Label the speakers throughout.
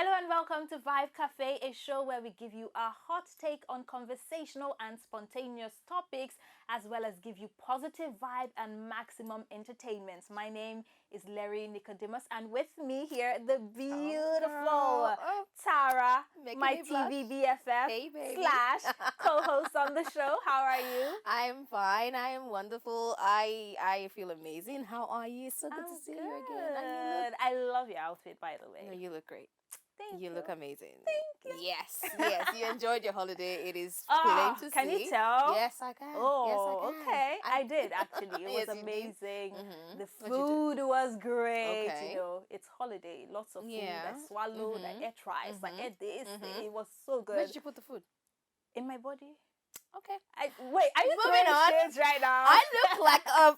Speaker 1: Hello and welcome to Vibe Cafe, a show where we give you a hot take on conversational and spontaneous topics, as well as give you positive vibe and maximum entertainment. My name is Larry Nicodemus, and with me here, the beautiful Tara, my TV BFF
Speaker 2: Hey, baby.
Speaker 1: slash co-host on the show. How are you?
Speaker 2: I'm fine. I am wonderful. I feel amazing. How are you? So good
Speaker 1: I'm
Speaker 2: to see
Speaker 1: good.
Speaker 2: you again. And
Speaker 1: I love your outfit, by the way.
Speaker 2: you look great.
Speaker 1: Thank
Speaker 2: You look amazing.
Speaker 1: Thank you.
Speaker 2: Yes. You enjoyed your holiday. It is
Speaker 1: Oh,
Speaker 2: plain to
Speaker 1: can
Speaker 2: see.
Speaker 1: you tell?
Speaker 2: Yes, I can.
Speaker 1: Oh,
Speaker 2: yes, I can.
Speaker 1: okay. I did actually. It was
Speaker 2: Yes, you did.
Speaker 1: amazing. The
Speaker 2: What'd you do?
Speaker 1: food was great.
Speaker 2: Okay.
Speaker 1: You know, it's holiday. Lots of food.
Speaker 2: Yeah.
Speaker 1: I swallowed. I ate rice. I ate this. It was so
Speaker 2: Where
Speaker 1: good.
Speaker 2: did you put the food?
Speaker 1: In my body.
Speaker 2: Okay.
Speaker 1: Wait, are you
Speaker 2: Moving
Speaker 1: throwing
Speaker 2: on.
Speaker 1: shades right now?
Speaker 2: I look like a.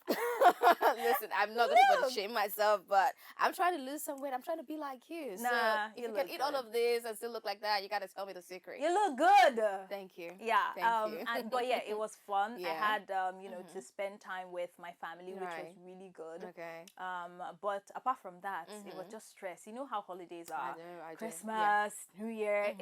Speaker 2: Listen, I'm not going to shame myself, but I'm trying to lose some weight. I'm trying to be like you.
Speaker 1: Nah,
Speaker 2: So if you can
Speaker 1: look
Speaker 2: eat all
Speaker 1: good.
Speaker 2: of this and still look like that, you got to tell me the secret.
Speaker 1: You look good.
Speaker 2: Thank you.
Speaker 1: Yeah.
Speaker 2: Thank you.
Speaker 1: But yeah, it was fun. I
Speaker 2: Yeah.
Speaker 1: had to spend time with my family, which was
Speaker 2: Right.
Speaker 1: really good.
Speaker 2: Okay.
Speaker 1: But apart from that, it was just stress. You know how holidays are.
Speaker 2: I do.
Speaker 1: Christmas, New Year,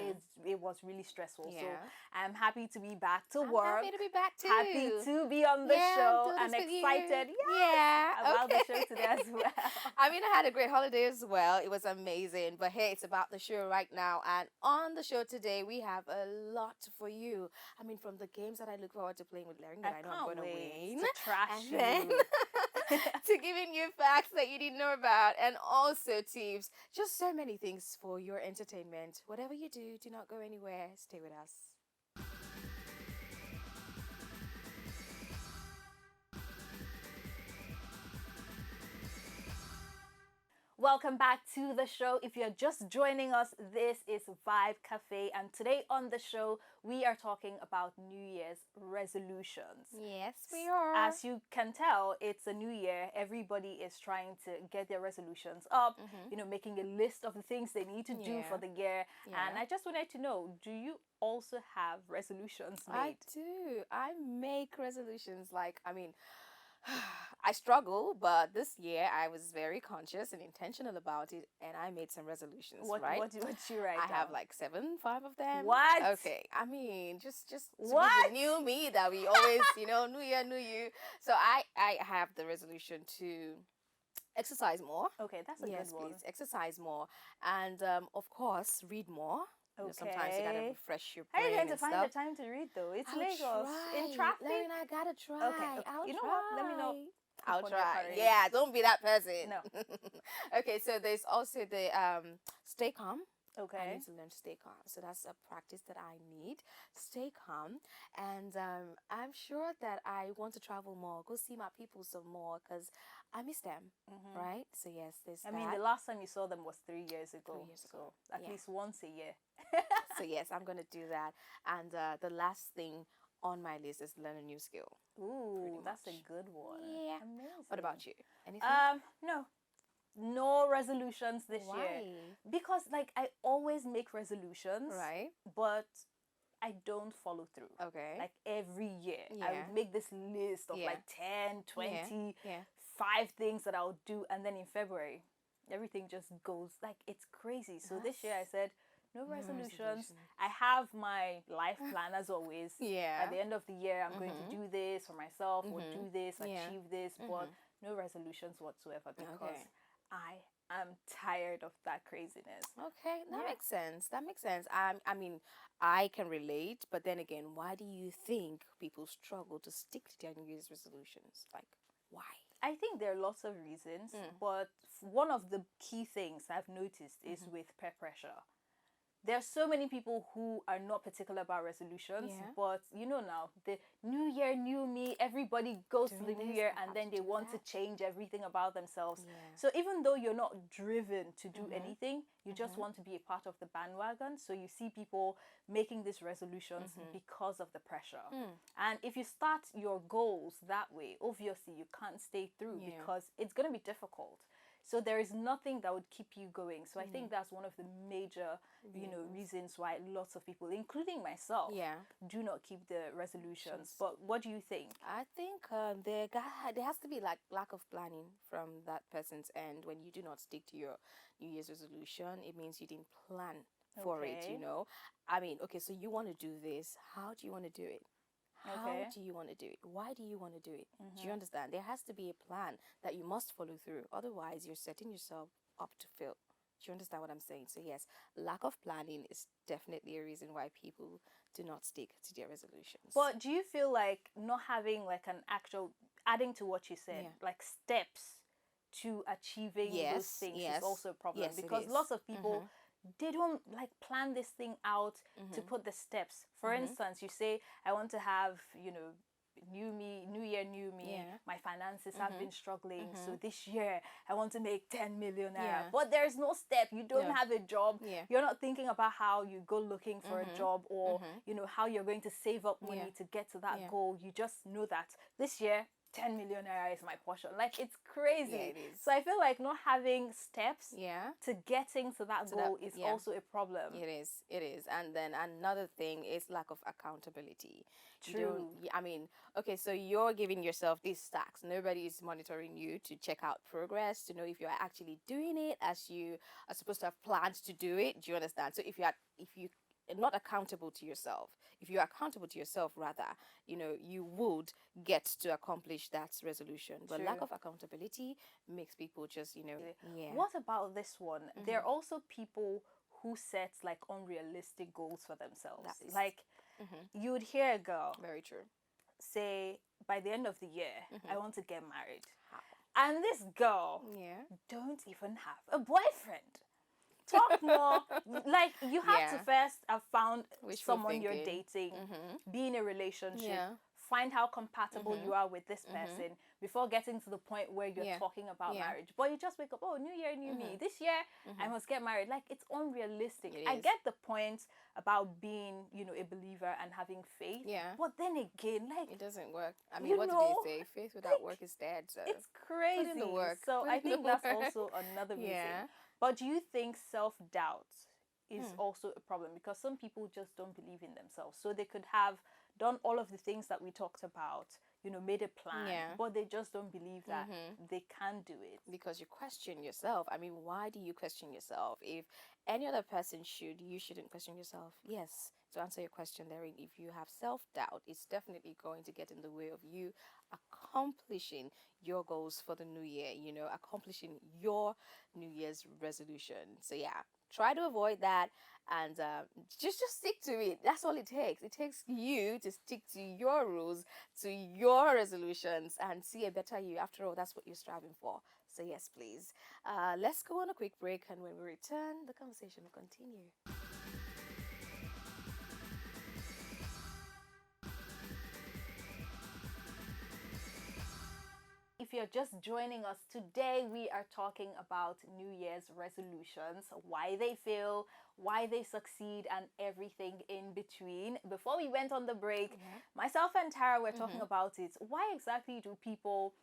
Speaker 1: it was really stressful. So
Speaker 2: Yeah.
Speaker 1: I'm happy to be back to
Speaker 2: I'm
Speaker 1: work.
Speaker 2: happy to be back too.
Speaker 1: Happy to be on the
Speaker 2: Yeah,
Speaker 1: show
Speaker 2: do
Speaker 1: and
Speaker 2: this with you.
Speaker 1: excited
Speaker 2: Yeah.
Speaker 1: about
Speaker 2: Okay.
Speaker 1: the show today as well.
Speaker 2: I mean, I had a great holiday as well. It was amazing. But hey, it's about the show right now. And on the show today, we have a lot for you. I mean, from the games that I look forward to playing with Larry, that I know I'm going to win.
Speaker 1: To trash
Speaker 2: And then
Speaker 1: you.
Speaker 2: to giving you facts that you didn't know about, and also tips. Just so many things for your entertainment. Whatever you do not go anywhere. Stay with us.
Speaker 1: Welcome back to the show. If you're just joining us, this is Vibe Cafe, and today on the show, we are talking about New Year's resolutions.
Speaker 2: Yes, we are.
Speaker 1: As you can tell, it's a new year. Everybody is trying to get their resolutions up, making a list of the things they need to do for the year.
Speaker 2: Yeah.
Speaker 1: And I just wanted to know, do you also have resolutions made?
Speaker 2: I do. I make resolutions I struggle, but this year I was very conscious and intentional about it, and I made some resolutions.
Speaker 1: What you write
Speaker 2: I
Speaker 1: down?
Speaker 2: have like 5 of them.
Speaker 1: What?
Speaker 2: Okay. I mean, just
Speaker 1: What?
Speaker 2: the new me that we always, new year, new you. So I have the resolution to exercise more.
Speaker 1: Okay, that's a
Speaker 2: Yes,
Speaker 1: good one.
Speaker 2: please exercise more, and of course read more. Sometimes you gotta refresh your
Speaker 1: How
Speaker 2: brain.
Speaker 1: are you going to
Speaker 2: and
Speaker 1: find
Speaker 2: stuff.
Speaker 1: the time to read though? It's
Speaker 2: I'll
Speaker 1: Lagos. In
Speaker 2: try.
Speaker 1: traffic?
Speaker 2: Larry, I gotta try.
Speaker 1: Okay.
Speaker 2: I'll
Speaker 1: You know
Speaker 2: try.
Speaker 1: what? Let me know.
Speaker 2: I'll
Speaker 1: upon your
Speaker 2: try.
Speaker 1: courage.
Speaker 2: Yeah, don't be that person.
Speaker 1: No.
Speaker 2: Okay, so there's also the stay calm. I
Speaker 1: Okay.
Speaker 2: need to learn to stay calm. So that's a practice that I need. Stay calm. And I'm sure that I want to travel more, go see my people some more, because I miss them, right? So yes, there's
Speaker 1: I
Speaker 2: that.
Speaker 1: mean, the last time you saw them was 3 years ago.
Speaker 2: 3 years ago.
Speaker 1: So at
Speaker 2: Yeah.
Speaker 1: least once a year.
Speaker 2: So yes, I'm going to do that. And the last thing on my list is learn a new skill.
Speaker 1: Ooh, that's a
Speaker 2: much.
Speaker 1: good one.
Speaker 2: Yeah.
Speaker 1: Amazing.
Speaker 2: What about you? Anything?
Speaker 1: No resolutions this
Speaker 2: Why?
Speaker 1: year. Because I always make resolutions,
Speaker 2: Right.
Speaker 1: but I don't follow through.
Speaker 2: Okay.
Speaker 1: Like every year, I
Speaker 2: Yeah.
Speaker 1: would make this list of
Speaker 2: Yeah.
Speaker 1: 10, 20,
Speaker 2: Yeah.
Speaker 1: 5 things that I'll do, and then in February, everything just goes it's crazy. So this year I said, no resolutions. I have my life plan as always.
Speaker 2: Yeah.
Speaker 1: At the end of the year, I'm going to do this for myself, or do this,
Speaker 2: Yeah.
Speaker 1: achieve this, but no resolutions whatsoever because
Speaker 2: Okay.
Speaker 1: I am tired of that craziness.
Speaker 2: Okay, that
Speaker 1: Yeah.
Speaker 2: makes sense. That makes sense. I mean, I can relate, but then again, why do you think people struggle to stick to their New Year's resolutions? Like, why?
Speaker 1: I think there are lots of reasons, but one of the key things I've noticed is with peer pressure. There are so many people who are not particular about resolutions,
Speaker 2: Yeah.
Speaker 1: but now the new year, new me, everybody goes to the new
Speaker 2: this,
Speaker 1: year
Speaker 2: I
Speaker 1: and
Speaker 2: have
Speaker 1: then
Speaker 2: to
Speaker 1: they
Speaker 2: do
Speaker 1: want to
Speaker 2: that.
Speaker 1: change everything about themselves.
Speaker 2: Yeah.
Speaker 1: So even though you're not driven to do anything, you just want to be a part of the bandwagon. So you see people making these resolutions because of the pressure. And if you start your goals that way, obviously you can't stay through because it's going to be difficult. So there is nothing that would keep you going. So I think that's one of the major, reasons why lots of people, including myself,
Speaker 2: Yeah.
Speaker 1: do not keep the resolutions. But what do you think?
Speaker 2: I think there has to be like lack of planning from that person's end. When you do not stick to your New Year's resolution, it means you didn't plan for it,
Speaker 1: Okay.
Speaker 2: I mean, okay, so you want to do this. How do you want to do it? How
Speaker 1: Okay.
Speaker 2: do you want to do it? Why do you want to do it? Do you understand? There has to be a plan that you must follow through. Otherwise, you're setting yourself up to fail. Do you understand what I'm saying? So, yes, lack of planning is definitely a reason why people do not stick to their resolutions.
Speaker 1: But do you feel like not having like an actual, adding to what you said,
Speaker 2: Yeah.
Speaker 1: like steps to achieving those things is also a problem?
Speaker 2: Yes, it
Speaker 1: Because
Speaker 2: is.
Speaker 1: lots of people, they don't like plan this thing out to put the steps. For instance, you say, I want to have, new me, new year, new me.
Speaker 2: Yeah.
Speaker 1: My finances have been struggling. So this year I want to make 10 million naira.
Speaker 2: Yeah.
Speaker 1: But there's no step. You don't
Speaker 2: Yeah.
Speaker 1: have a job.
Speaker 2: Yeah.
Speaker 1: You're not thinking about how you go looking for a job, or, how you're going to save up money
Speaker 2: Yeah.
Speaker 1: to get to that
Speaker 2: Yeah.
Speaker 1: goal. You just know that this year 10 million naira is my portion. Like, it's crazy.
Speaker 2: Yeah, it is.
Speaker 1: So I feel like not having steps
Speaker 2: Yeah.
Speaker 1: to getting to that goal is
Speaker 2: yeah.
Speaker 1: also a problem.
Speaker 2: It is. And then another thing is lack of accountability.
Speaker 1: True.
Speaker 2: I mean, okay, so you're giving yourself these stacks. Nobody is monitoring you to check out progress, to know if you're actually doing it as you are supposed to have planned to do it. Do you understand? So if you are not accountable to yourself, if you're accountable to yourself rather, you would get to accomplish that resolution. But
Speaker 1: True.
Speaker 2: lack of accountability makes people just, yeah.
Speaker 1: What about this one? There are also people who set like unrealistic goals for themselves.
Speaker 2: That is-
Speaker 1: Like, you would hear a girl
Speaker 2: Very true.
Speaker 1: say, by the end of the year, I want to get married.
Speaker 2: How?
Speaker 1: And this girl
Speaker 2: Yeah.
Speaker 1: don't even have a boyfriend. Talk more. Like, you have
Speaker 2: Yeah.
Speaker 1: to first have found
Speaker 2: Wishful
Speaker 1: someone you're
Speaker 2: thinking.
Speaker 1: dating, be in a relationship,
Speaker 2: Yeah.
Speaker 1: find how compatible you are with this person before getting to the point where you're
Speaker 2: Yeah.
Speaker 1: talking about
Speaker 2: Yeah.
Speaker 1: marriage. But you just wake up, oh, new year, new me. This year, I must get married. Like, it's unrealistic.
Speaker 2: It
Speaker 1: I
Speaker 2: is.
Speaker 1: get the point about being, a believer and having faith.
Speaker 2: Yeah.
Speaker 1: But then again, like,
Speaker 2: It doesn't work. I mean,
Speaker 1: You
Speaker 2: what
Speaker 1: know,
Speaker 2: do they say? Faith without work is dead. So
Speaker 1: it's crazy.
Speaker 2: the work.
Speaker 1: So
Speaker 2: Put
Speaker 1: I
Speaker 2: in the
Speaker 1: think that's
Speaker 2: work.
Speaker 1: also another reason.
Speaker 2: Yeah.
Speaker 1: But do you think self-doubt is also a problem? Because some people just don't believe in themselves. So they could have done all of the things that we talked about, made a plan,
Speaker 2: Yeah.
Speaker 1: but they just don't believe that they can do it.
Speaker 2: Because you question yourself. I mean, why do you question yourself? If any other person should, you shouldn't question yourself. Yes, to answer your question, Larry, if you have self-doubt, it's definitely going to get in the way of you accomplishing your goals for the new year, accomplishing your New Year's resolution. So yeah, try to avoid that, and just stick to it. That's all it takes. It takes you to stick to your rules, to your resolutions, and see a better you. After all, that's what you're striving for. So yes, please. Let's go on a quick break, and when we return, the conversation will continue.
Speaker 1: If you're just joining us today, we are talking about New Year's resolutions, why they fail, why they succeed, and everything in between. Before we went on the break, myself and Tara were talking about it. Why exactly do people,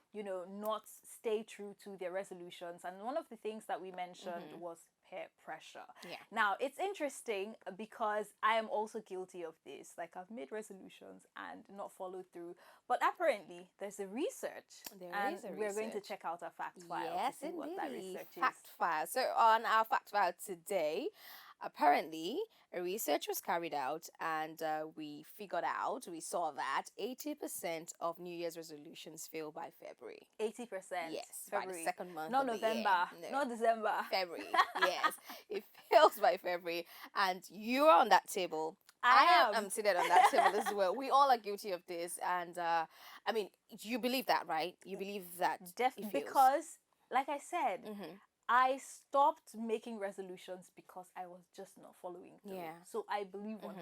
Speaker 1: not stay true to their resolutions? And one of the things that we mentioned was peer pressure.
Speaker 2: Yeah.
Speaker 1: Now, it's interesting because I am also guilty of this. Like, I've made resolutions and not followed through. But apparently, there's a research. We're going to check out our fact file
Speaker 2: Yes,
Speaker 1: to see what that research
Speaker 2: fact
Speaker 1: is.
Speaker 2: file. So on our fact file today, apparently a research was carried out, and we saw that 80% of New Year's resolutions fail by February.
Speaker 1: 80%.
Speaker 2: Yes,
Speaker 1: February.
Speaker 2: by the second month
Speaker 1: Not
Speaker 2: of the year.
Speaker 1: November.
Speaker 2: No.
Speaker 1: Not December.
Speaker 2: February. Yes, it fails by February, and you're on that table.
Speaker 1: I am.
Speaker 2: I'm seated on that table as well. We all are guilty of this, and I mean, you believe that, right? You believe that it fails.
Speaker 1: Because, like I said, I stopped making resolutions because I was just not following through.
Speaker 2: Yeah.
Speaker 1: So I believe 100%.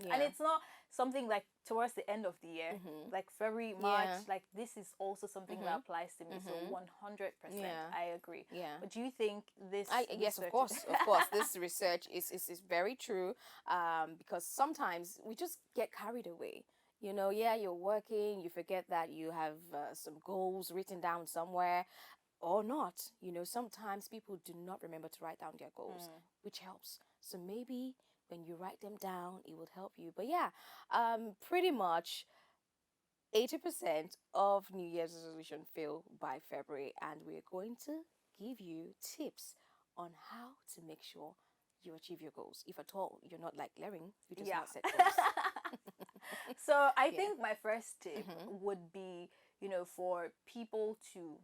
Speaker 2: Yeah.
Speaker 1: And it's not something like towards the end of the year, like February, March, like this is also something that applies to me. So 100%, I agree.
Speaker 2: Yeah.
Speaker 1: But do you think this
Speaker 2: Yes, of
Speaker 1: research-
Speaker 2: course. This research is very true, because sometimes we just get carried away. You're working, you forget that you have some goals written down somewhere. or not. Sometimes people do not remember to write down their goals, which helps. So maybe when you write them down, it will help you. But yeah, pretty much 80% of New Year's resolution fail by February, and we're going to give you tips on how to make sure you achieve your goals. If at all you're not like Lering, who does
Speaker 1: Yeah.
Speaker 2: not set goals.
Speaker 1: So I
Speaker 2: Yeah.
Speaker 1: think my first tip would be, for people to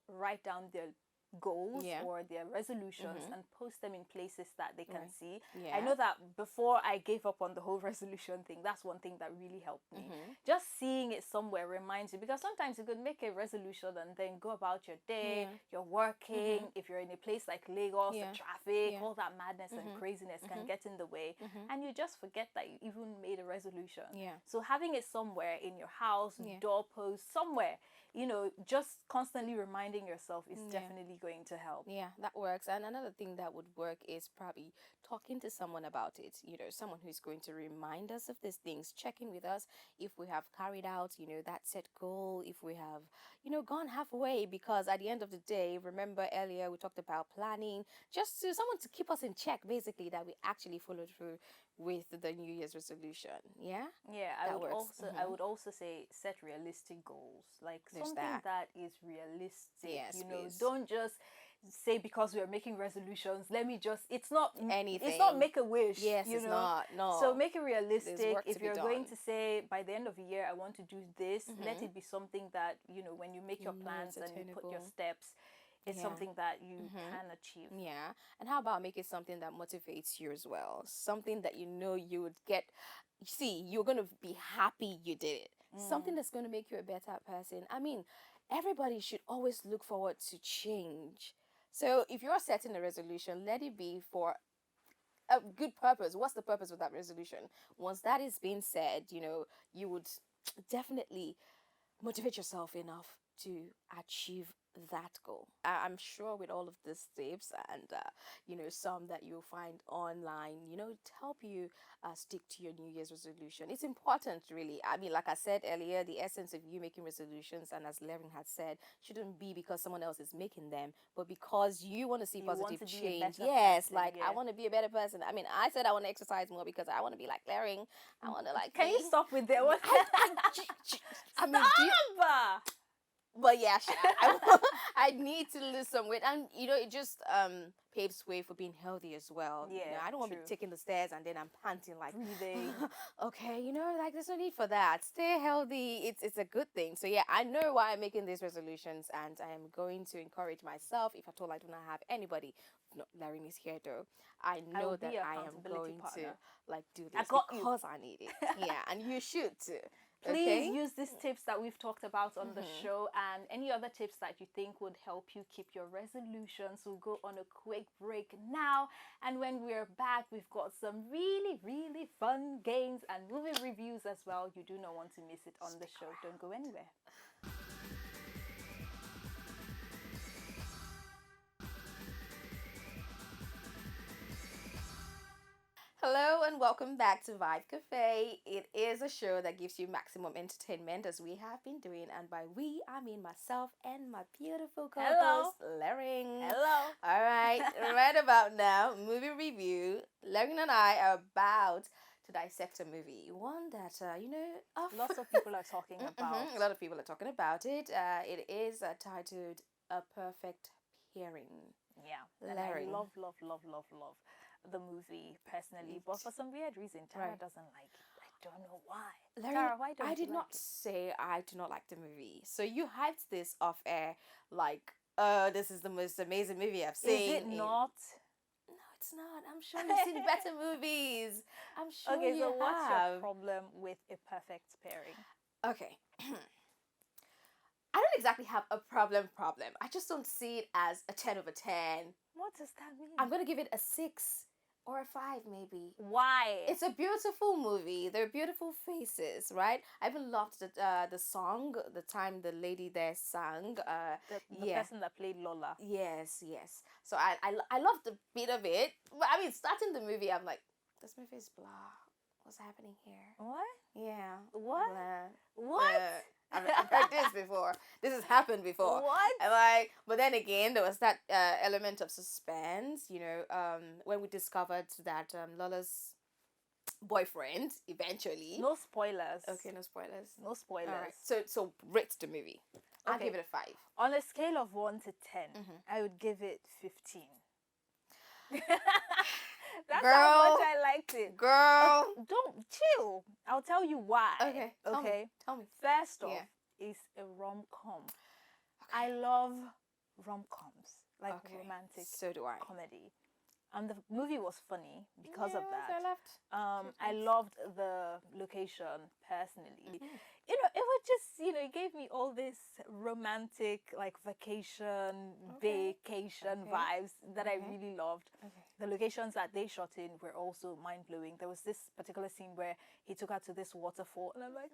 Speaker 1: write down their goals
Speaker 2: Yeah.
Speaker 1: or their resolutions and post them in places that they can
Speaker 2: Right.
Speaker 1: see.
Speaker 2: Yeah.
Speaker 1: I know that before I gave up on the whole resolution thing, that's one thing that really helped me. Just seeing it somewhere reminds you, because sometimes you could make a resolution and then go about your day,
Speaker 2: Yeah.
Speaker 1: you're working, if you're in a place like Lagos,
Speaker 2: Yeah.
Speaker 1: the traffic,
Speaker 2: Yeah.
Speaker 1: all that madness and craziness can get in the way, and you just forget that you even made a resolution.
Speaker 2: Yeah.
Speaker 1: So having it somewhere in your house,
Speaker 2: Yeah.
Speaker 1: doorpost, somewhere, just constantly reminding yourself is definitely going to help.
Speaker 2: Yeah, that works. And another thing that would work is probably talking to someone about it. Someone who's going to remind us of these things, checking with us if we have carried out, that set goal, if we have, gone halfway. Because at the end of the day, remember earlier we talked about planning, just to someone to keep us in check, basically, that we actually followed through with the New Year's resolution. Yeah?
Speaker 1: Yeah,
Speaker 2: That works.
Speaker 1: I would also say set realistic goals. Like
Speaker 2: There's
Speaker 1: something
Speaker 2: that.
Speaker 1: that is realistic.
Speaker 2: Yes, please.
Speaker 1: Don't just say because we are making resolutions, let me just it's not
Speaker 2: Anything.
Speaker 1: make a wish.
Speaker 2: Yes, it's not. No.
Speaker 1: So make it
Speaker 2: There's
Speaker 1: realistic.
Speaker 2: work to
Speaker 1: If
Speaker 2: be
Speaker 1: you're going
Speaker 2: done.
Speaker 1: to say by the end of the year I want to do this, let it be something that, when you make your plans
Speaker 2: it's
Speaker 1: and you put your
Speaker 2: attainable.
Speaker 1: steps, it's
Speaker 2: Yeah.
Speaker 1: something that you can achieve.
Speaker 2: Yeah. And how about make it something that motivates you as well? Something that you would get. See, you're going to be happy you did it. Something that's going to make you a better person. I mean, everybody should always look forward to change. So if you're setting a resolution, let it be for a good purpose. What's the purpose of that resolution? Once that is being said, you would definitely motivate yourself enough to achieve that goal. I'm sure with all of these tips and some that you'll find online, to help you stick to your New Year's resolution. It's important, really. I mean, like I said earlier, the essence of you making resolutions, and as Levin had said, shouldn't be because someone else is making them, but because you want to see positive
Speaker 1: want to be a
Speaker 2: change.
Speaker 1: better
Speaker 2: Yes,
Speaker 1: person,
Speaker 2: like
Speaker 1: yeah.
Speaker 2: I want to be a better person. I mean, I said I want to exercise more because I want to be like Larry. I want to like.
Speaker 1: Can you stop with that? What?
Speaker 2: I mean,
Speaker 1: Stop!
Speaker 2: but yeah, I need to lose some weight, and it just paves way for being healthy as well.
Speaker 1: Yeah,
Speaker 2: I don't want to be
Speaker 1: true.
Speaker 2: taking the stairs and then I'm panting like
Speaker 1: Breathing.
Speaker 2: okay, like there's no need for that. Stay healthy. It's a good thing. So yeah, I know why I'm making these resolutions, and I am going to encourage myself. If at all I do not have anybody, no, Larry is here though. I know
Speaker 1: will be
Speaker 2: that
Speaker 1: your
Speaker 2: I am
Speaker 1: accountability
Speaker 2: going
Speaker 1: partner.
Speaker 2: to like do
Speaker 1: I
Speaker 2: this
Speaker 1: got you.
Speaker 2: because I need it. Yeah, and you should too.
Speaker 1: Please
Speaker 2: Okay?
Speaker 1: use these tips that we've talked about on the show and any other tips that you think would help you keep your resolutions. We'll go on a quick break now, and when we're back, we've got some really, really fun games and movie reviews as well. You do not want to miss it on the show. Don't go anywhere.
Speaker 2: Hello and welcome back to Vibe Cafe. It is a show that gives you maximum entertainment as we have been doing, and by we I mean myself and my beautiful co-host Lering.
Speaker 1: Hello.
Speaker 2: All right, right about now, movie review. Lering and I are about to dissect a movie, one that
Speaker 1: Lots of people are talking about.
Speaker 2: a lot of people are talking about it. It is titled A Perfect Pairing.
Speaker 1: Yeah, and
Speaker 2: Lering.
Speaker 1: I love the movie personally, but for some weird reason, Tara
Speaker 2: Right.
Speaker 1: doesn't like it. I don't know why.
Speaker 2: Larry,
Speaker 1: Tara, why don't
Speaker 2: I
Speaker 1: you
Speaker 2: did
Speaker 1: like
Speaker 2: not
Speaker 1: it?
Speaker 2: say I do not like the movie. So you hyped this off air like, this is the most amazing movie I've seen.
Speaker 1: Is it not?
Speaker 2: No, it's not. I'm sure you've seen better movies. I'm sure
Speaker 1: Okay,
Speaker 2: you
Speaker 1: so what's
Speaker 2: have.
Speaker 1: your problem with A Perfect Pairing?
Speaker 2: Okay. I don't exactly have a problem. I just don't see it as a 10 over 10.
Speaker 1: What does that mean?
Speaker 2: I'm going to give it a 6 or a 5 maybe.
Speaker 1: Why?
Speaker 2: It's a beautiful movie. They're beautiful faces, right? I even loved the song, the time the lady there sang.
Speaker 1: the person that played Lola.
Speaker 2: Yes. So I loved the bit of it. But I mean, starting the movie, I'm like, this movie is blah. What's happening here?
Speaker 1: What?
Speaker 2: Yeah.
Speaker 1: What?
Speaker 2: Blah.
Speaker 1: What?
Speaker 2: I've heard this before. This has happened before.
Speaker 1: What?
Speaker 2: And like, but then again, there was that element of suspense. When we discovered that Lola's boyfriend eventually.
Speaker 1: No spoilers.
Speaker 2: Okay, no spoilers.
Speaker 1: No spoilers.
Speaker 2: All right. So rate the movie. I'll
Speaker 1: Okay.
Speaker 2: give it a 5.
Speaker 1: On a scale of 1 to 10, I would give it 15. That's
Speaker 2: Girl.
Speaker 1: how much I liked it.
Speaker 2: Girl.
Speaker 1: Don't chill. I'll tell you why.
Speaker 2: Okay. Tell me.
Speaker 1: First off,
Speaker 2: Yeah.
Speaker 1: it's a rom-com. I love rom-coms, like romantic
Speaker 2: So do I.
Speaker 1: comedy. And the movie was funny because of that.
Speaker 2: I laughed.
Speaker 1: I loved the location personally. It was just, it gave me all this romantic, like vacation vibes that I really loved.
Speaker 2: Okay.
Speaker 1: The locations that they shot in were also mind-blowing. There was this particular scene where he took her to this waterfall, and I'm like,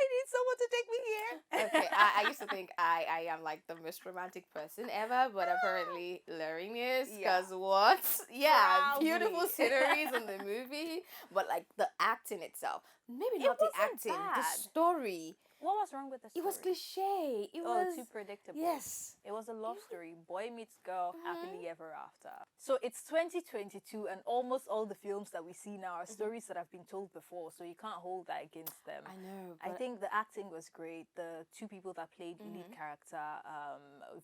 Speaker 1: I need someone to take me here.
Speaker 2: Okay, I used to think I am like the most romantic person ever, but apparently Larry is. Because what? Yeah,
Speaker 1: Proudly.
Speaker 2: beautiful sceneries in the movie, but like the acting itself. Maybe not the
Speaker 1: wasn't
Speaker 2: acting,
Speaker 1: bad.
Speaker 2: the story.
Speaker 1: What was wrong with the story?
Speaker 2: It was cliche. It was
Speaker 1: too predictable.
Speaker 2: Yes.
Speaker 1: It was a love story. Boy meets girl, happily ever after. So it's 2022, and almost all the films that we see now are stories that have been told before, so you can't hold that against them.
Speaker 2: I know.
Speaker 1: I think the acting was great. The two people that played lead character,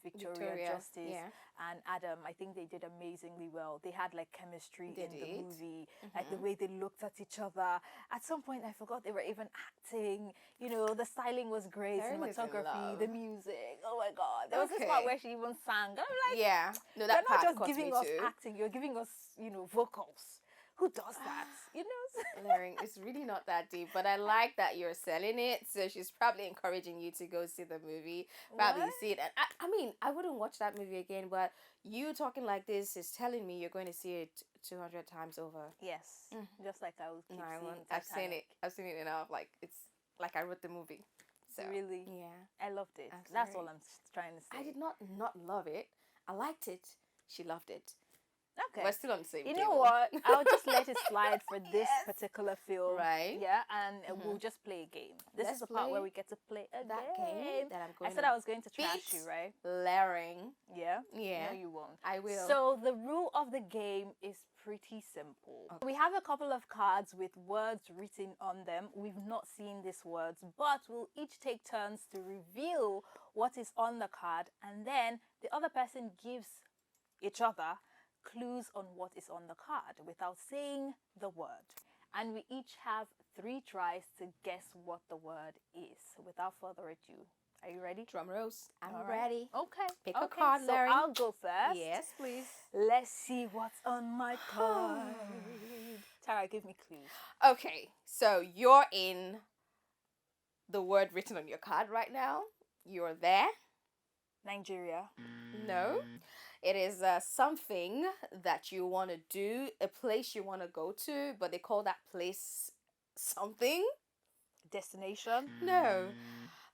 Speaker 1: Victoria Justice and Adam, I think they did amazingly well. They had like chemistry in the movie, like the way they looked at each other. At some point, I forgot they were even acting. The styling was great, cinematography, the music. Oh my God! There was this part where she even sang. I'm like,
Speaker 2: no,
Speaker 1: you're
Speaker 2: that
Speaker 1: not
Speaker 2: part
Speaker 1: just
Speaker 2: caught
Speaker 1: giving
Speaker 2: me
Speaker 1: us
Speaker 2: too.
Speaker 1: acting. You're giving us, vocals. Who does that?
Speaker 2: Larry, it's really not that deep, but I like that you're selling it. So she's probably encouraging you to go see the movie, probably see it. And I mean, I wouldn't watch that movie again, but you talking like this is telling me you're going to see it 200 times over.
Speaker 1: Yes, just like I will keep
Speaker 2: No,
Speaker 1: seeing
Speaker 2: I've seen
Speaker 1: Titanic.
Speaker 2: it. I've seen it enough. Like it's like I wrote the movie. So
Speaker 1: Really?
Speaker 2: yeah,
Speaker 1: I loved it.
Speaker 2: I'm
Speaker 1: That's
Speaker 2: sorry.
Speaker 1: all I'm trying to say.
Speaker 2: I did not love it. I liked it. She loved it.
Speaker 1: Okay.
Speaker 2: We're still on the same
Speaker 1: You
Speaker 2: table.
Speaker 1: know what? I'll just let it slide for this particular film.
Speaker 2: Right.
Speaker 1: Yeah, and we'll just play a game. This
Speaker 2: Let's
Speaker 1: is the part
Speaker 2: play
Speaker 1: where we get to play a
Speaker 2: that game that I'm going
Speaker 1: I said
Speaker 2: to
Speaker 1: I was going to trash
Speaker 2: beat
Speaker 1: you, right?
Speaker 2: Larry.
Speaker 1: Yeah?
Speaker 2: Yeah.
Speaker 1: No, you won't.
Speaker 2: I will.
Speaker 1: So the rule of the game is pretty simple.
Speaker 2: Okay.
Speaker 1: We have a couple of cards with words written on them. We've not seen these words, but we'll each take turns to reveal what is on the card, and then the other person gives each other clues on what is on the card without saying the word. And we each have 3 tries to guess what the word is. Without further ado, are you ready?
Speaker 2: Drum rolls. I'm
Speaker 1: All right.
Speaker 2: ready.
Speaker 1: Okay.
Speaker 2: Pick a card,
Speaker 1: so
Speaker 2: Larry.
Speaker 1: I'll go first.
Speaker 2: Yes, please.
Speaker 1: Let's see what's on my card. Tara, give me clues.
Speaker 2: Okay, so you're in the word written on your card right now. You're there.
Speaker 1: Nigeria.
Speaker 2: No. It is something that you want to do, a place you want to go to, but they call that place something.
Speaker 1: Destination.
Speaker 2: No.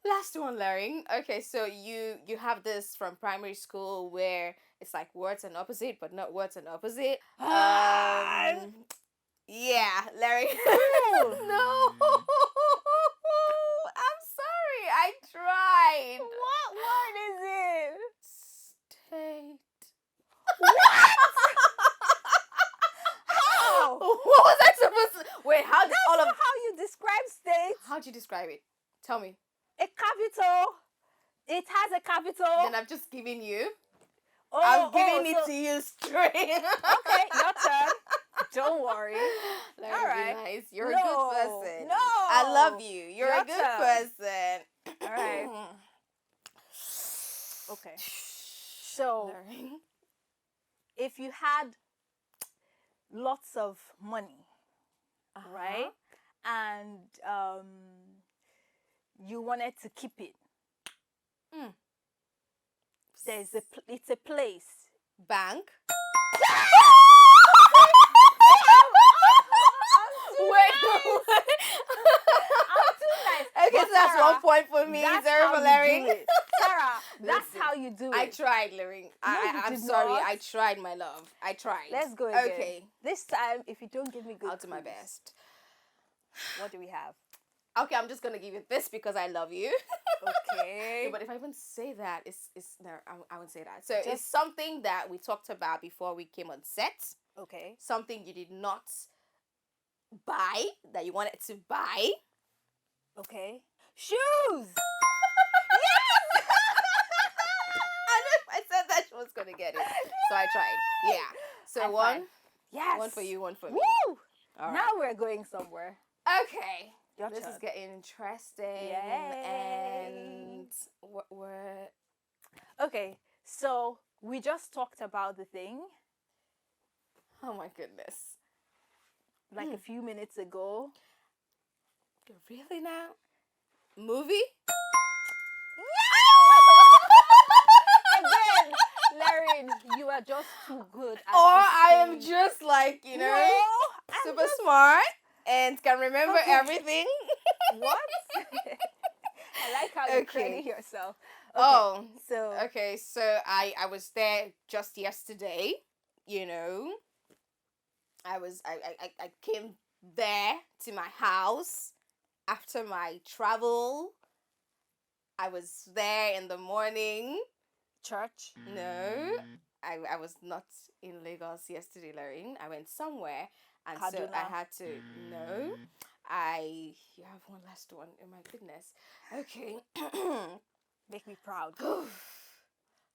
Speaker 2: Last one, Larry. Okay, so you have this from primary school where it's like words and opposite, but not words and opposite. Yeah, Larry. No. I'm sorry. I tried.
Speaker 1: What word is it?
Speaker 2: State.
Speaker 1: How?
Speaker 2: What was I supposed to? Wait, how did
Speaker 1: That's
Speaker 2: all of?
Speaker 1: not how you describe state.
Speaker 2: How'd you describe it? Tell me.
Speaker 1: A capital. It has a capital.
Speaker 2: Then I'm just giving you.
Speaker 1: Oh,
Speaker 2: I'm giving it
Speaker 1: so-
Speaker 2: to you straight.
Speaker 1: Okay, your turn. Don't worry.
Speaker 2: Larry,
Speaker 1: All right.
Speaker 2: be nice. You're a
Speaker 1: No,
Speaker 2: good person.
Speaker 1: no.
Speaker 2: I love you. You're
Speaker 1: Your
Speaker 2: a good
Speaker 1: turn.
Speaker 2: person.
Speaker 1: All right. Okay. So,
Speaker 2: Larry.
Speaker 1: if you had lots of money, right, and you wanted to keep it, it's a place.
Speaker 2: Bank.
Speaker 1: I'm too nice.
Speaker 2: Okay,
Speaker 1: But
Speaker 2: so that's
Speaker 1: Sarah,
Speaker 2: 1 point for me.
Speaker 1: That's
Speaker 2: 0
Speaker 1: how
Speaker 2: for
Speaker 1: you
Speaker 2: Larry.
Speaker 1: do it. Sarah, that's
Speaker 2: Listen,
Speaker 1: how you do it.
Speaker 2: I tried, Larry.
Speaker 1: you
Speaker 2: I'm
Speaker 1: did
Speaker 2: sorry.
Speaker 1: not.
Speaker 2: I tried, my love. I tried.
Speaker 1: Let's go again.
Speaker 2: Okay.
Speaker 1: This time, if you don't give me good
Speaker 2: I'll do my
Speaker 1: clues,
Speaker 2: best.
Speaker 1: What do we have?
Speaker 2: Okay, I'm just gonna give you this because I love you.
Speaker 1: Okay.
Speaker 2: But if I even say that, it's no, I wouldn't say that. So it's something that we talked about before we came on set.
Speaker 1: Okay.
Speaker 2: Something you did not buy that you wanted to buy.
Speaker 1: Okay. Shoes.
Speaker 2: I know if I said that she was gonna get it, so I tried. Yeah. So
Speaker 1: High
Speaker 2: one,
Speaker 1: five. Yes.
Speaker 2: one for you, one for me.
Speaker 1: Woo!
Speaker 2: All right.
Speaker 1: Now we're going somewhere.
Speaker 2: Okay.
Speaker 1: Your
Speaker 2: This
Speaker 1: turn.
Speaker 2: is getting interesting.
Speaker 1: Yay.
Speaker 2: And we're
Speaker 1: Okay. So we just talked about the thing
Speaker 2: oh my goodness.
Speaker 1: like a few minutes ago.
Speaker 2: Really now? Movie?
Speaker 1: Again, Laren, you are just too good at
Speaker 2: Or
Speaker 1: this
Speaker 2: I am
Speaker 1: thing.
Speaker 2: just like, you know,
Speaker 1: No, I'm
Speaker 2: super
Speaker 1: just-
Speaker 2: smart and can remember
Speaker 1: Okay.
Speaker 2: everything.
Speaker 1: What? I like how you
Speaker 2: Okay.
Speaker 1: credit yourself. Okay,
Speaker 2: Oh,
Speaker 1: so
Speaker 2: okay. So I was there just yesterday. You know, I came there to my house after my travel. I was there in the morning.
Speaker 1: church.
Speaker 2: No, I was not in Lagos yesterday, Lorraine. I went somewhere, and so I
Speaker 1: Kaduna.
Speaker 2: had to. No, you have one last one. Oh my goodness. Okay.
Speaker 1: Make me proud.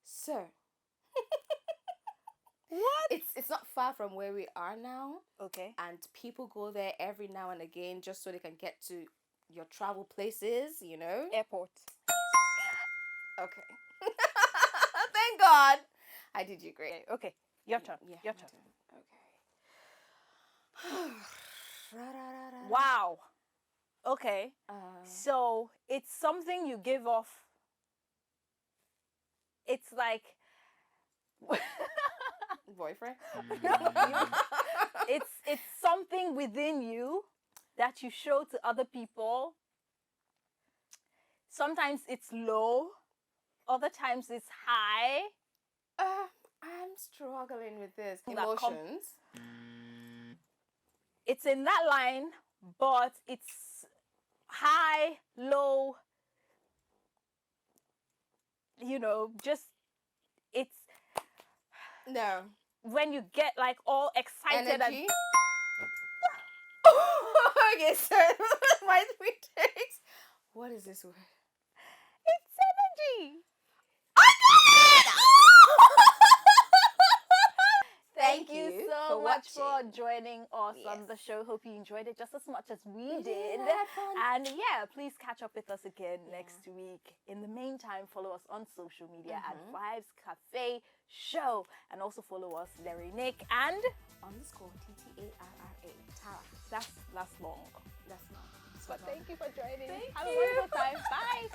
Speaker 2: So
Speaker 1: What?
Speaker 2: it's not far from where we are now,
Speaker 1: Okay.
Speaker 2: and people go there every now and again just so they can get to your travel places. You know.
Speaker 1: Airport.
Speaker 2: Okay. Thank God. I did you great.
Speaker 1: Okay. Your turn.
Speaker 2: Yeah.
Speaker 1: Your
Speaker 2: my
Speaker 1: turn.
Speaker 2: Okay.
Speaker 1: Wow. Okay.
Speaker 2: Uh,
Speaker 1: So it's something you give off. It's like
Speaker 2: boyfriend.
Speaker 1: it's something within you that you show to other people. Sometimes it's low, other times it's high.
Speaker 2: I'm struggling with this.
Speaker 1: That
Speaker 2: Emotions.
Speaker 1: It's in that line, but it's high, low, you know, just it's
Speaker 2: No.
Speaker 1: when you get like all excited
Speaker 2: Energy. Okay, so my 3 takes. What is this word?
Speaker 1: it's energy.
Speaker 2: I got it!
Speaker 1: Thank you so
Speaker 2: for
Speaker 1: much for
Speaker 2: watching.
Speaker 1: joining us on
Speaker 2: Yes.
Speaker 1: the show. Hope you enjoyed it just as much as we
Speaker 2: We
Speaker 1: did.
Speaker 2: had fun.
Speaker 1: And yeah, please catch up with us again next week. In the meantime, follow us on social media at Vibes Cafe Show. And also follow us, Larry Nick and
Speaker 2: _ TTARRA. Tara.
Speaker 1: that's long.
Speaker 2: That's not.
Speaker 1: But thank you for joining.
Speaker 2: Thank
Speaker 1: Have a
Speaker 2: you.
Speaker 1: wonderful time. Bye.